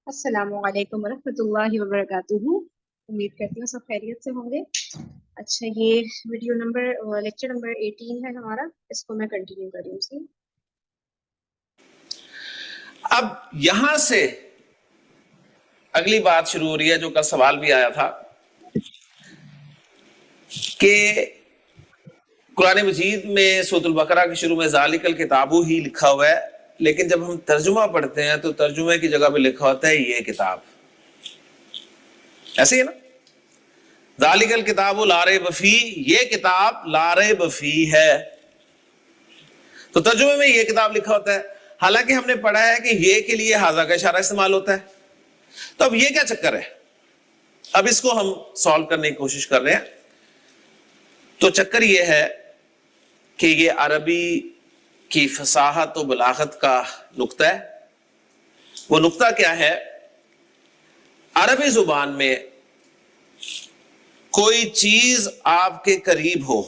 السلام علیکم ورحمۃ اللہ وبرکاتہ. امید کرتی ہوں سب خیریت سے ہوں گے. اچھا، یہ ویڈیو نمبر لیکچر نمبر 18 ہے ہمارا. اس کو میں کنٹینیو کر رہی ہوں سی. اب یہاں سے اگلی بات شروع ہو رہی ہے جو کل سوال بھی آیا تھا کہ قرآن مجید میں سورۃ البقرہ کے شروع میں ذالک الکتاب ہی لکھا ہوا ہے، لیکن جب ہم ترجمہ پڑھتے ہیں تو ترجمے کی جگہ پہ لکھا ہوتا ہے یہ کتاب. ایسے ہی نا، ذالک الکتاب لا ریب فیہ، یہ کتاب لا ریب فیہ ہے، تو ترجمے میں یہ کتاب لکھا ہوتا ہے. حالانکہ ہم نے پڑھا ہے کہ یہ کے لیے ھذا کا اشارہ استعمال ہوتا ہے. تو اب یہ کیا چکر ہے؟ اب اس کو ہم سالو کرنے کی کوشش کر رہے ہیں. تو چکر یہ ہے کہ یہ عربی کی فصاحت و بلاغت کا نقطہ ہے. وہ نقطہ کیا ہے؟ عربی زبان میں کوئی چیز آپ کے قریب ہو،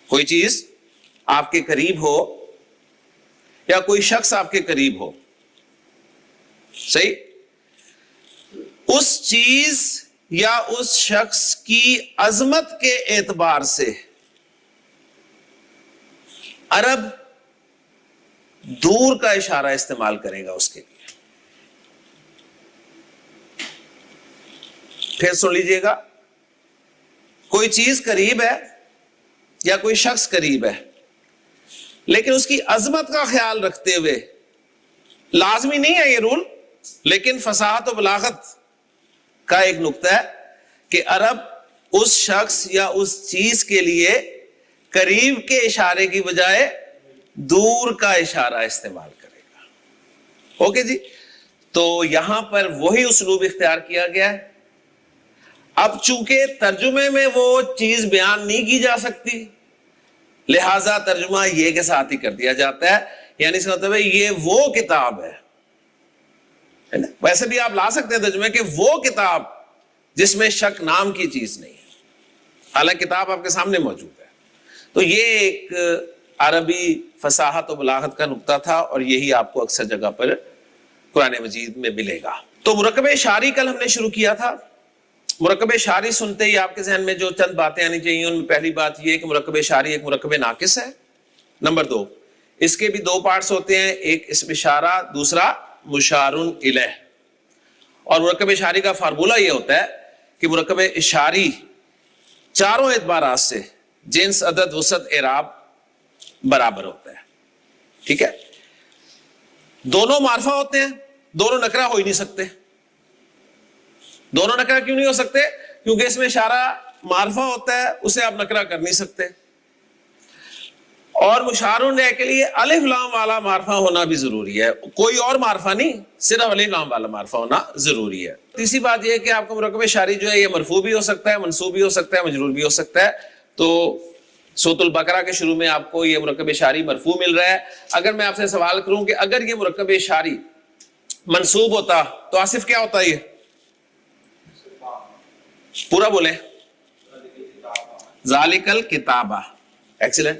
کوئی چیز آپ کے قریب ہو یا کوئی شخص آپ کے قریب ہو، صحیح، اس چیز یا اس شخص کی عظمت کے اعتبار سے عرب دور کا اشارہ استعمال کرے گا اس کے لیے. پھر سن لیجئے گا، کوئی چیز قریب ہے یا کوئی شخص قریب ہے، لیکن اس کی عظمت کا خیال رکھتے ہوئے، لازمی نہیں ہے یہ رول، لیکن فصاحت و بلاغت کا ایک نقطہ ہے کہ عرب اس شخص یا اس چیز کے لیے قریب کے اشارے کی بجائے دور کا اشارہ استعمال کرے گا. اوکے جی، تو یہاں پر وہی اسلوب اختیار کیا گیا ہے. اب چونکہ ترجمے میں وہ چیز بیان نہیں کی جا سکتی، لہذا ترجمہ یہ کے ساتھ ہی کر دیا جاتا ہے. یعنی اس کا مطلب ہے یہ وہ کتاب ہے. ویسے بھی آپ لا سکتے ہیں ترجمے کہ وہ کتاب جس میں شک نام کی چیز نہیں ہے، حالانکہ کتاب آپ کے سامنے موجود ہے. تو یہ ایک عربی فصاحت و بلاغت کا نقطہ تھا، اور یہی آپ کو اکثر جگہ پر قرآن مجید میں ملے گا. تو مرکب اشاری کل ہم نے شروع کیا تھا. مرکب اشاری سنتے ہی آپ کے ذہن میں جو چند باتیں آنی چاہیے، ان میں پہلی بات یہ کہ مرکب اشاری ایک مرکب ناقص ہے. نمبر 2، اس کے بھی 2 پارٹس ہوتے ہیں، ایک اسم اشارہ، دوسرا مشار الیہ. اور مرکب اشاری کا فارمولہ یہ ہوتا ہے کہ مرکب اشاری چاروں اعتبارات سے جنس، عدد، وسعت، اعراب برابر ہوتا ہے. ٹھیک ہے، دونوں معرفہ ہوتے ہیں، دونوں نکرہ ہو ہی نہیں سکتے. دونوں نکرہ کیوں نہیں ہو سکتے؟ کیونکہ اس میں اشارہ معرفہ ہوتا ہے، اسے آپ نکرہ کر نہیں سکتے. اور مشار الیہ کے لیے الف لام والا معرفہ ہونا بھی ضروری ہے، کوئی اور معرفہ نہیں، صرف الف لام والا معرفہ ہونا ضروری ہے. تیسری بات یہ ہے کہ آپ کا مرکب اشاری جو ہے یہ مرفوع بھی ہو سکتا ہے، منصوب بھی ہو سکتا ہے، مجرور بھی ہو سکتا ہے. تو سورۃ البقرہ کے شروع میں آپ کو یہ مرکب اشاری مرفوع مل رہا ہے. اگر میں آپ سے سوال کروں کہ اگر یہ مرکب اشاری منصوب ہوتا تو آصف کیا ہوتا؟ یہ پورا بولیں، ذالک الکتابہ. ایکسیلنٹ.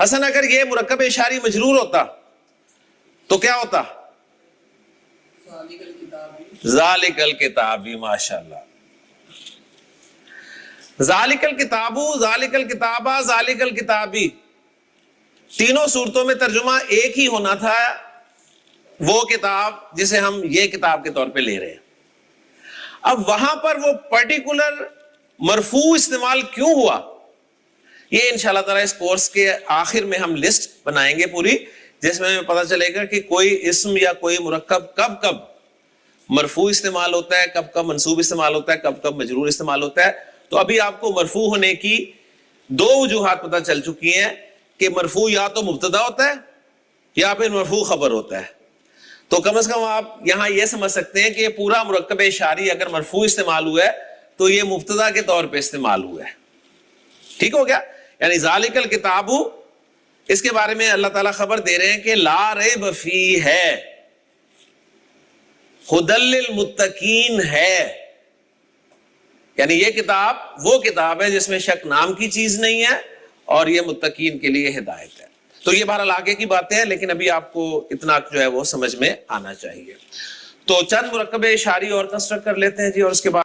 حسن، اگر یہ مرکب اشاری مجرور ہوتا تو کیا ہوتا؟ ذالک الکتابی. ماشاءاللہ. ذالک الکتاب، ذالک الکتابہ، ذالک الکتابی، تینوں صورتوں میں ترجمہ ایک ہی ہونا تھا، وہ کتاب جسے ہم یہ کتاب کے طور پہ لے رہے ہیں. اب وہاں پر وہ پرٹیکولر مرفوع استعمال کیوں ہوا، یہ انشاءاللہ تعالیٰ اس کورس کے آخر میں ہم لسٹ بنائیں گے پوری، جس میں ہمیں پتہ چلے گا کہ کوئی اسم یا کوئی مرکب کب کب مرفوع استعمال ہوتا ہے، کب کب منصوب استعمال ہوتا ہے، کب کب مجرور استعمال ہوتا ہے. تو ابھی آپ کو مرفوع ہونے کی 2 وجوہات پتہ چل چکی ہیں کہ مرفوع یا تو مبتدا ہوتا ہے یا پھر مرفوع خبر ہوتا ہے. تو کم از کم آپ یہاں یہ سمجھ سکتے ہیں کہ یہ پورا مرکب اشاری اگر مرفوع استعمال ہوا ہے تو یہ مبتدا کے طور پہ استعمال ہوا ہے. ٹھیک ہو گیا؟ یعنی ذالک الکتاب، اس کے بارے میں اللہ تعالیٰ خبر دے رہے ہیں کہ لا ریب فیہ ہے، ھدی للمتقین ہے. یعنی یہ کتاب وہ کتاب ہے جس میں شک نام کی چیز نہیں ہے، اور یہ متقین کے لیے ہدایت ہے. تو یہ بہرحال آگے کی باتیں ہیں، لیکن ابھی آپ کو اتنا جو ہے وہ سمجھ میں آنا چاہیے. تو چند مرکب اشاری اور کنسٹرکٹ کر لیتے ہیں جی, اور اس کے بعد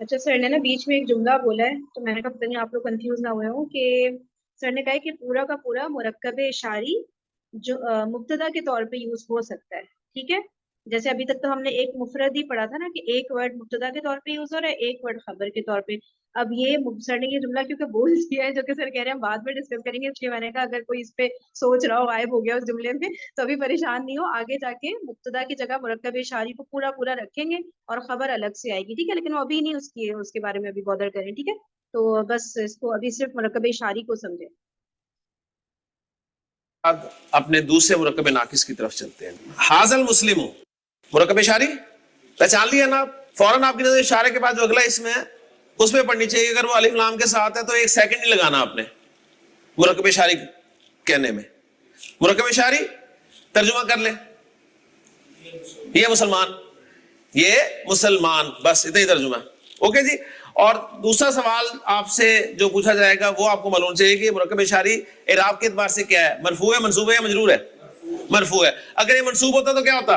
اچھا سر نے نا بیچ میں ایک جملہ بولا ہے, تو میں نے کہا پتہ نہیں آپ لوگ کنفیوز نہ ہوئے ہوں, کہ سر نے کہا ہے کہ پورا کا پورا مرکب اشاری جو مبتدا کے طور پہ یوز ہو سکتا ہے. ٹھیک ہے, جیسے ابھی تک تو ہم نے ایک مفرد ہی پڑھا تھا نا, کہ ایک ورڈ مبتدا کے طور پہ یوز ہو رہا ہے, ایک ورڈ خبر کے طور پہ. اب یہ سر نے یہ جملہ کیونکہ بول دیا ہے, جو کہ سر کہہ رہے ہیں ہم بعد میں ڈسکس کریں گے, اس لیے میں نے کہا اگر کوئی اس پہ سوچ رہا ہو, غائب ہو گیا اس جملے میں, تو ابھی پریشان نہیں ہو, آگے جا کے مبتدا کی جگہ مرکب اشاری کو پورا پورا رکھیں گے اور خبر الگ سے آئے گی. ٹھیک ہے, لیکن وہ ابھی نہیں اس کے بارے میں ابھی بادر کریں. ٹھیک ہے, تو بس اس کو ابھی صرف مرکب اشاری کو سمجھیں. اپنے دوسرے مرکب ناقص کی طرف چلتے ہیں. حاضل مسلم مرکب اشاری پہچان لیا نا, فوراً آپ کی نظر اشارے کے بعد جو اگلا اسم ہے اس میں پڑھنی چاہیے. اگر وہ الف لام کے ساتھ ہے تو ایک سیکنڈ نہیں لگانا آپ نے مرکب اشاری کہنے میں. مرکب اشاری ترجمہ کر لیں, یہ مسلمان, یہ مسلمان, بس اتنا ہی ترجمہ. اوکے جی. اور دوسرا سوال آپ سے جو پوچھا جائے گا وہ آپ کو معلوم چاہیے کہ مرکب اشاری اعراب کے اعتبار سے کیا ہے, مرفوع ہے, منصوب ہے یا مجرور ہے؟ مرفوع ہے. اگر یہ منصوب ہوتا تو کیا ہوتا؟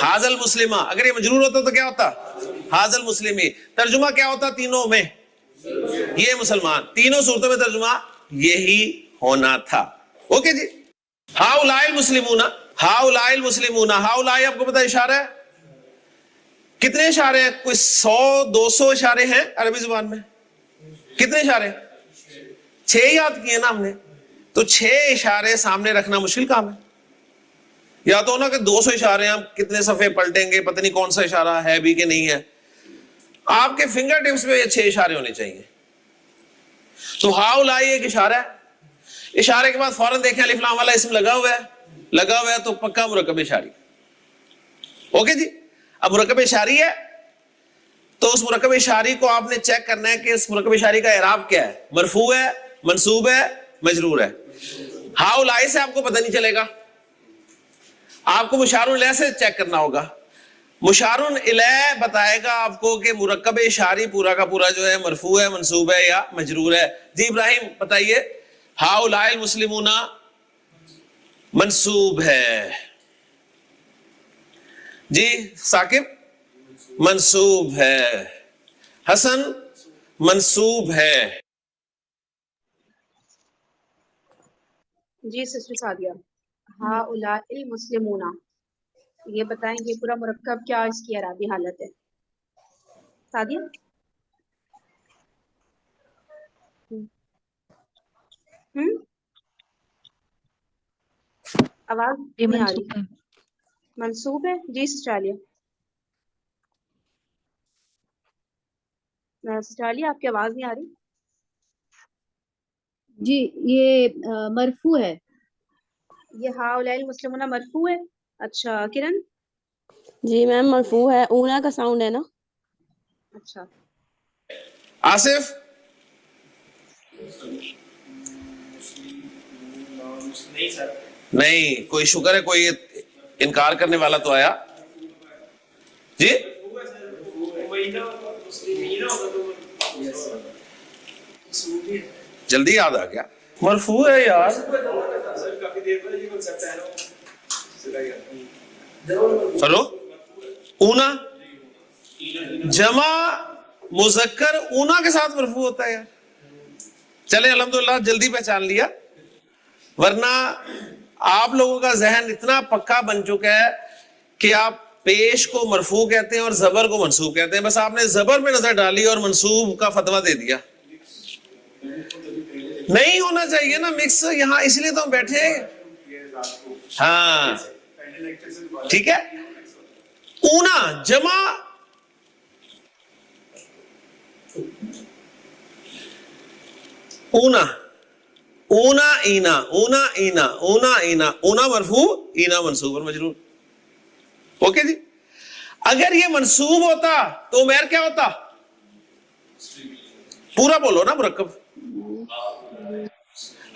حاضل مسلمہ. اگر یہ مجرور ہوتا تو کیا ہوتا؟ حاضل مسلمی. ترجمہ کیا ہوتا تینوں میں؟ یہ مسلمان. تینوں صورتوں میں ترجمہ یہی ہونا تھا. اوکے جی. ہاؤلائی المسلمون, ہاؤلائی المسلمون, ہاؤلائی آپ کو پتہ اشارہ ہے, کتنے اشارے ہیں؟ کوئی 100-200 اشارے ہیں عربی زبان میں. کتنے اشارے؟ 6 یاد کیے نا ہم نے. تو 6 اشارے سامنے رکھنا مشکل کام ہے. یا تو نا کہ 200 اشارے ہم کتنے صفحے پلٹیں گے, پتہ نہیں کون سا اشارہ ہے بھی کہ نہیں ہے. آپ کے فنگر ٹپس پہ یہ 6 اشارے ہونے چاہیے. تو ہاؤلائی ایک اشارہ ہے. اشارے کے بعد فوراً دیکھیں الف لام والا اسم لگا ہوا ہے تو پکا مرکب اشاری. اوکے جی. اب مرکب اشاری ہے تو اس مرکب اشاری کو آپ نے چیک کرنا ہے کہ اس مرکب اشاری کا اعراب کیا ہے, مرفوع ہے, منصوب ہے, مجرور ہے. ہاؤلائی سے آپ کو پتہ نہیں چلے گا, آپ کو مشار الیہ سے چیک کرنا ہوگا. مشار الیہ بتائے گا آپ کو کہ مرکب اشاری پورا کا پورا جو ہے مرفوع ہے, منصوب ہے یا مجرور ہے. جی ابراہیم بتائیے. ہاؤلائی المسلمون منصوب ہے. جی ثاقب منصوب ہے. حسن منصوب ہے. جی سسٹر سعدیہ, ہاؤلائی المسلمون, یہ بتائیں یہ پورا مرکب کیا اس کی اعرابی حالت ہے؟ سعدیہ آواز نہیں آ رہی. منصوب ہے. جی سسٹر عالیہ, سسٹر عالیہ آپ کی آواز نہیں آ رہی. جی یہ مرفوع ہے. یہ ہاؤلائی المسلمون مرفوع ہے. اچھا کرن. جی میم مرفوع ہے, اونا کا ساؤنڈ ہے نا. اچھا آصف نہیں, کوئی شکر ہے کوئی انکار کرنے والا تو آیا. جی جلدی یاد آ گیا. مرفوع ہے یار. چلو اونا جمع مذکر اونا کے ساتھ مرفوع ہوتا ہے یار. چلے الحمدللہ جلدی پہچان لیا, ورنہ آپ لوگوں کا ذہن اتنا پکا بن چکا ہے کہ آپ پیش کو مرفوع کہتے ہیں اور زبر کو منصوب کہتے ہیں. بس آپ نے زبر میں نظر ڈالی اور منصوب کا فتویٰ دے دیا. نہیں ہونا چاہیے نا مکس یہاں, اس لیے تو ہم بیٹھے. ہاں ٹھیک ہے. اونا جمع اونا, اونا اینا, اونا اینا, اونا اینا, اونا مرفوع, اینا منصوب اور مجرور. اوکے جی. اگر یہ منصوب ہوتا تو عمیر کیا ہوتا؟ پورا بولو نا مرکب.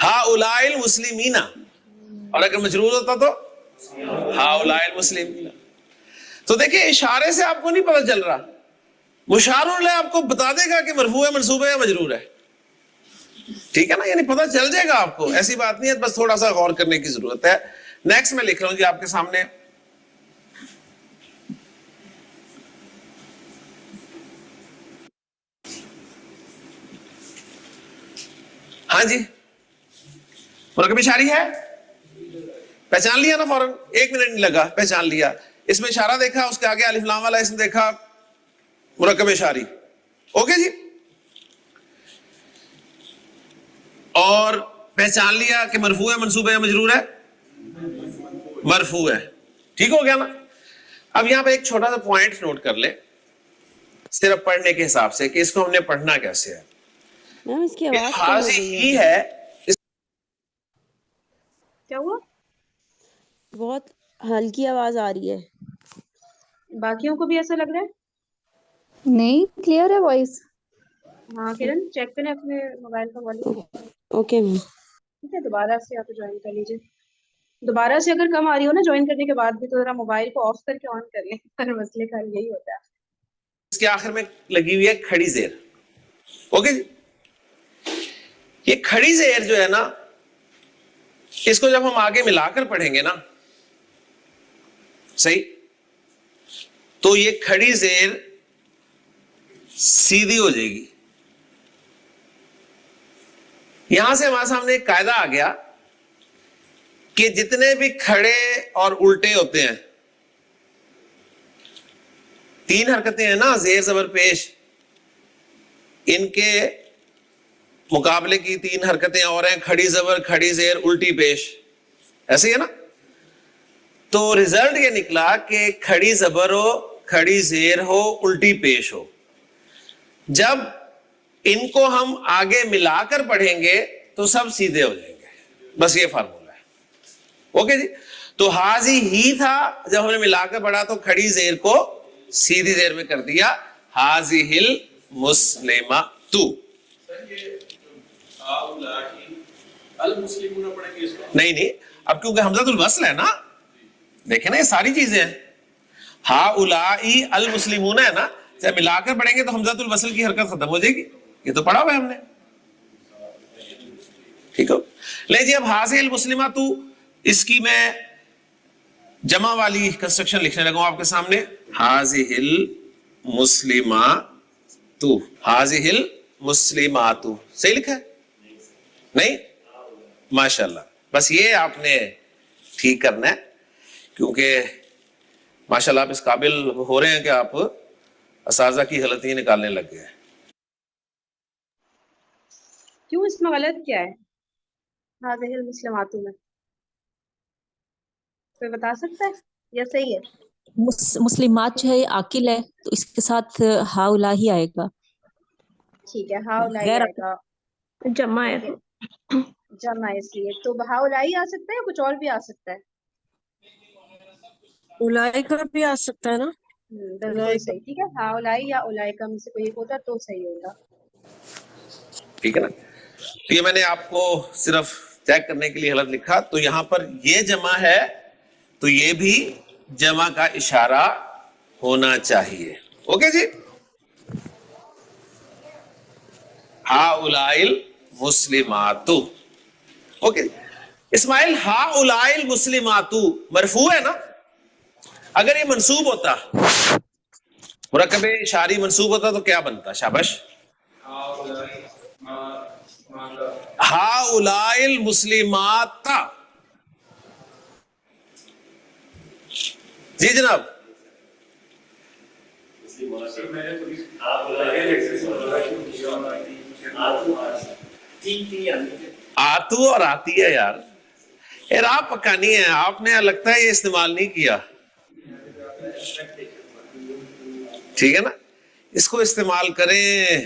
ہاؤلائی المسلمین. اور اگر مجرور ہوتا تو ہاؤلائی المسلمین. تو دیکھیں اشارے سے آپ کو نہیں پتہ چل رہا, مشار الیہ آپ کو بتا دے گا کہ مرفوع ہے, منصوب ہے یا مجرور ہے. ٹھیک ہے نا, یعنی پتہ چل جائے گا آپ کو, ایسی بات نہیں ہے, بس تھوڑا سا غور کرنے کی ضرورت ہے. نیکسٹ میں لکھ رہا ہوں جی آپ کے سامنے، ہاں جی مرکب اشاری ہے، پہچان لیا نا فوراً، 1 منٹ نہیں لگا، پہچان لیا. اس میں اشارہ دیکھا، اس کے آگے الف لام والا اسم دیکھا، مرکب اشاری. اوکے جی، اور پہچان لیا کہ مرفوع ہے، منصوب ہے یا مجرور ہے؟ مرفوع ہے. ٹھیک ہو گیا نا. اب یہاں پہ ایک چھوٹا سا پوائنٹ نوٹ کر لیں صرف پڑھنے کے حساب سے کہ اس کو ہم نے پڑھنا کیسے ہے. میم اس کی آواز کم ہو حاضی گئی ہی ہے، ہے، کیا ہوا؟ بہت ہلکی آواز آ رہی ہے. باقیوں کو بھی ایسا لگ رہا ہے؟ نہیں کلیئر ہے وائس. ہاں کرن چیک کریں اپنے موبائل کا والیوم. Okay ma'am. ٹھیک ہے، دوبارہ سے آپ جوائن کر لیجیے. دوبارہ سے اگر کم آ رہی ہو نا جوائن کرنے کے بعد بھی تو ذرا موبائل کو آف کر کے آن کر لیں. ہر مسئلے کا یہی ہوتا ہے. اس کے آخر میں لگی ہوئی ہے کھڑی زیر. اوکے جی، یہ کھڑی زیر جو ہے نا، اس کو جب ہم آگے ملا کر پڑھیں گے نا، صحیح، تو یہ کھڑی زیر سیدھی ہو جائے گی. یہاں سے ہمارے سامنے ایک قاعدہ آ گیا کہ جتنے بھی کھڑے اور الٹے ہوتے ہیں، 3 حرکتیں ہیں نا، زیر زبر پیش، ان کے مقابلے کی 3 حرکتیں اور ہیں، کھڑی زبر، کھڑی زیر، الٹی پیش. ایسے ہی ہے نا. تو ریزلٹ یہ نکلا کہ کھڑی زبر ہو، کھڑی زیر ہو، الٹی پیش ہو، جب ان کو ہم آگے ملا کر پڑھیں گے تو سب سیدھے ہو جائیں گے. بس یہ فارمولا ہے. اوکے جی. تو حاضی ہی تھا، جب ہم نے ملا کر پڑھا تو کھڑی زیر کو سیدھی زیر میں کر دیا، حاضی ہل مسلمہ تو. نہیں نہیں، اب کیونکہ حمزۃ الوصل ہے نا، دیکھیں نا یہ ساری چیزیں ہیں. ہا اولائی المسلمون ہے نا، جب ملا کر پڑھیں گے تو حمزۃ الوصل کی حرکت ختم ہو جائے گی. یہ تو پڑھا ہوا ہے ہم نے. ٹھیک ہو. لے جی اب حاضی المسلمہ تو، اس کی میں جمع والی کنسٹرکشن لکھنے لگا ہوں آپ کے سامنے. حاضی المسلمہ تو، حاضی المسلمات. صحیح لکھا ہے؟ نہیں؟ ماشاءاللہ. بس یہ آپ نے ٹھیک کرنا ہے، کیونکہ ماشاءاللہ آپ اس قابل ہو رہے ہیں کہ آپ اساتذہ کی غلطی نکالنے لگ گئے. کیوں اس میں غلط کیا ہے حاضی المسلمات میں؟ کوئی بتا سکتا ہے یا صحیح ہے؟ مسلمات جو ہے یہ عاقل ہے تو اس کے ساتھ ہاؤلا ہی آئے گا. ٹھیک ہے، ہا اولائی غیر آئے گا. جمع ہے. جمع ہے، اس لیے تو ہا اولائی آ سکتا ہے یا کچھ اور بھی آ سکتا ہے؟ اولائی کا بھی آ سکتا ہے نا. بالکل صحیح. ٹھیک ہے، ہا اولائی یا اولائکا میں سے کوئی ایک ہوتا تو صحیح ہوگا. ٹھیک ہے نا. تو یہ میں نے آپ کو صرف چیک کرنے کے لیے غلط لکھا. تو یہاں پر یہ جمع ہے تو یہ بھی جمع کا اشارہ ہونا چاہیے. اوکے جی. ہا اولائل مسلمات. اوکے. اسماعیل ہا اولائل مسلمات مرفوع ہے نا. اگر یہ منصوب ہوتا، مرکب اشاری منصوب ہوتا تو کیا بنتا؟ شاباش. ہا اولائل مسلمات. جی جناب. آتو اور آتی ہے یار، اعراب پکا نہیں ہے. آپ نے لگتا ہے یہ استعمال نہیں کیا. ٹھیک ہے نا، اس کو استعمال کریں.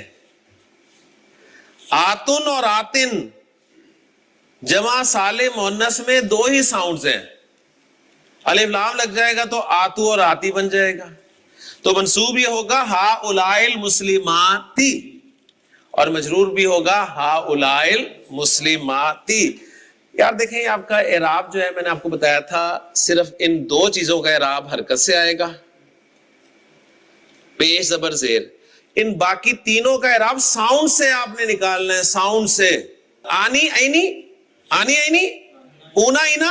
آتن اور آتن جمع سالم مؤنث میں 2 ہی ساؤنڈز ہیں. الف لام لگ جائے گا تو آتو اور آتی بن جائے گا. تو منصوب یہ ہوگا ہا اولائل مسلماتی، اور مجرور بھی ہوگا ہا اولائل مسلماتی. یار دیکھیں آپ کا اعراب جو ہے میں نے آپ کو بتایا تھا صرف ان 2 چیزوں کا اعراب حرکت سے آئے گا، پیش زبر زیر. ان باقی تینوں کا اعراب ساؤنڈ سے آپ نے نکالنا ہے، ساؤنڈ سے. آنی اینی، آنی اینی، اونا اینا،